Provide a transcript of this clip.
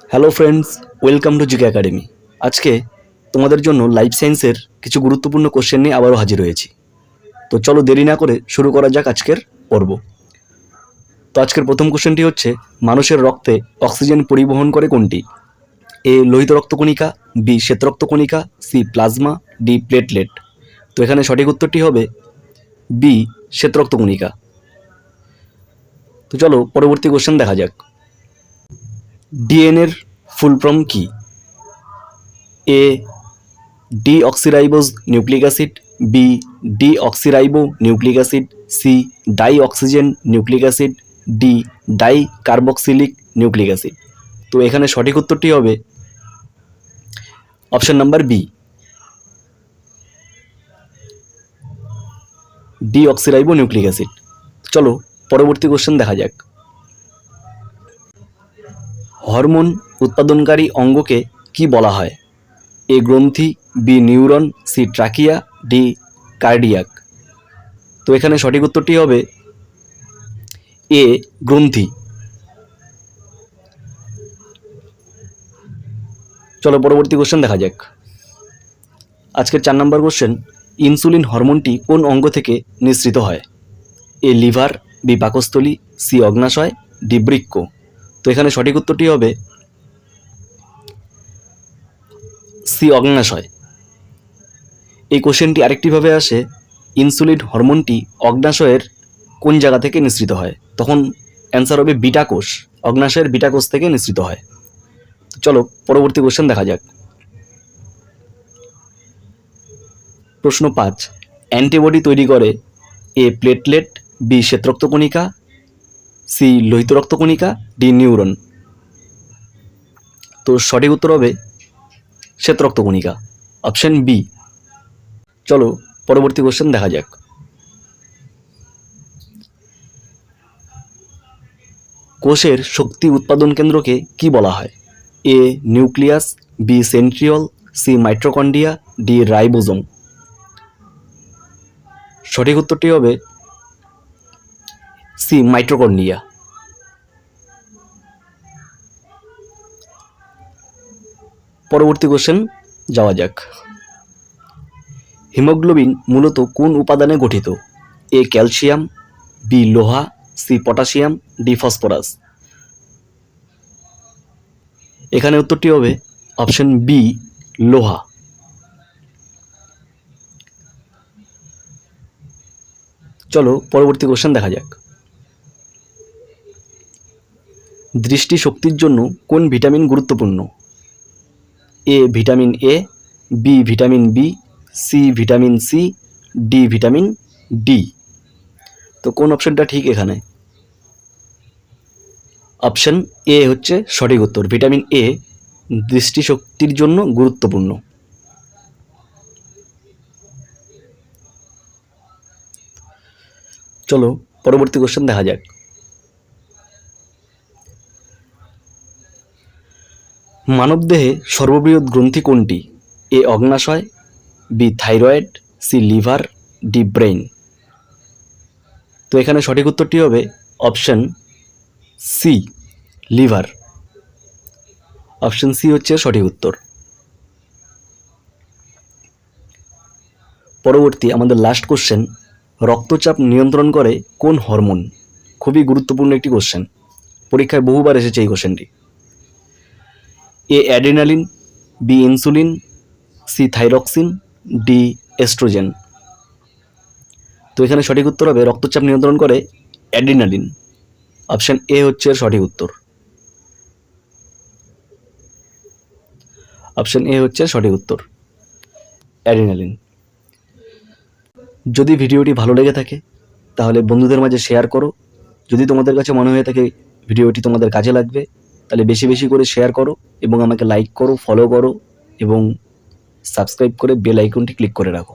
Hello friends, welcome to GK academy. আজকে তোমাদের জন্য লাইফ সায়েন্সের কিছু গুরুত্বপূর্ণ কোশ্চেন নিয়ে আবারও হাজির হয়েছি। তো চলো দেরি না করে শুরু করা যাক আজকের পর্ব। তো আজকের প্রথম কোশ্চেনটি হচ্ছে, মানুষের রক্তে অক্সিজেন পরিবহন করে কোনটি? এ লোহিত রক্তকণিকা, বি শ্বেত রক্তকণিকা, সি প্লাজমা, ডি প্লেটলেট। তো এখানে সঠিক উত্তরটি হবে বি শ্বেত রক্তকণিকা। তো চলো পরবর্তী কোশ্চেন দেখা যাক। ডিএনএর ফুল ফর্ম কি? A deoxyribose nucleic acid, B deoxyribo nucleic acid, C dioxygen nucleic acid, D di carboxylic nucleic acid. তো এখানে সঠিক উত্তরটি হবে option number B, deoxyribo nucleic acid. চলো পরবর্তী কোশ্চেন দেখা যাক। হরমোন উৎপাদনকারী অঙ্গকে কি বলা হয়? এ গ্রন্থি, B neuron, C trachea, D cardiac. তো এখানে সঠিক উত্তরটি হবে এ গ্রন্থি। চলো পরবর্তী কোশ্চেন দেখা যাক। আজকের 4 নম্বর কোশ্চেন, ইনসুলিন হরমোনটি কোন অঙ্গ থেকে নিঃসৃত হয়? এ লিভার, বি পাকস্থলী, সি অগ্নাশয়, ডি বৃক্ক। তো এখানে সঠিক উত্তরটি হবে সি অগ্নাশয়। এই কোশ্চেনটি আরেকটিভাবে আসে, ইনসুলিন হরমোনটি অগ্নাশয়ের কোন জায়গা থেকে নিঃসৃত হয়? তখন অ্যান্সার হবে বিটা কোষ, অগ্নাশয়ের বিটা কোষ থেকে নিঃসৃত হয়। চলো পরবর্তী কোশ্চেন দেখা যাক। প্রশ্ন 5, অ্যান্টিবডি তৈরি করে এ প্লেটলেট, বি শ্বেত রক্তকণিকা, সি লোহিত রক্তকণিকা, ডি নিউরন। তো সঠিক উত্তর হবে শ্বেত রক্তকণিকা, অপশন বি। চলো পরবর্তী কোশ্চেন দেখা যাক। কোষের শক্তি উৎপাদন কেন্দ্রকে কি বলা হয়? A nucleus, B centriole, C mitochondria, D ribosome. সঠিক উত্তরটি হবে সি মাইটোকন্ড্রিয়া। পরবর্তী কোশ্চেন যাওয়া যাক। হিমোগ্লোবিন মূলত কোন উপাদানে গঠিত? এ ক্যালসিয়াম, বি লোহা, সি পটাশিয়াম, ডি ফসফরাস। এখানে উত্তরটি হবে অপশন বি লোহা। চলো পরবর্তী কোশ্চেন দেখা যাক। দৃষ্টি শক্তির জন্য কোন ভিটামিন গুরুত্বপূর্ণ? A vitamin A, B vitamin B, C vitamin C, D vitamin D. তো কোন অপশনটা ঠিক এখানে? অপশন এ হচ্ছে সঠিক উত্তর, ভিটামিন এ দৃষ্টিশক্তির জন্য গুরুত্বপূর্ণ। চলো পরবর্তী কোশ্চেন দেখা যাক। মানবদেহে সর্ববৃহৎ গ্রন্থি কোনটি? এ অগ্নাশয়, B thyroid, C liver, D brain. তো এখানে সঠিক উত্তরটি হবে option C liver, option C হচ্ছে সঠিক উত্তর। পরবর্তী আমাদের লাস্ট কোশ্চেন, রক্তচাপ নিয়ন্ত্রণ করে কোন হরমোন? খুবই গুরুত্বপূর্ণ একটি কোশ্চেন, পরীক্ষায় বহুবার এসেছে এই কোশ্চেনটি। A adrenaline, B insulin, C thyroxine, D estrogen. তো এখানে সঠিক উত্তর হবে রক্তচাপ নিয়ন্ত্রণ করে অ্যাড্রিনালিন, অপশন এ হচ্ছে সঠিক উত্তর, অপশন এ হচ্ছে সঠিক উত্তর, অ্যাড্রিনালিন। যদি ভিডিওটি ভালো লেগে থাকে তাহলে বন্ধুদের মাঝে শেয়ার করো। যদি তোমাদের কাছে মনে হয়ে থাকে ভিডিওটি তোমাদের কাজে লাগবে তাহলে বেশি বেশি করে শেয়ার করো এবং আমাকে লাইক করো, ফলো করো এবং সাবস্ক্রাইব করে বেল আইকনটি ক্লিক করে রাখো।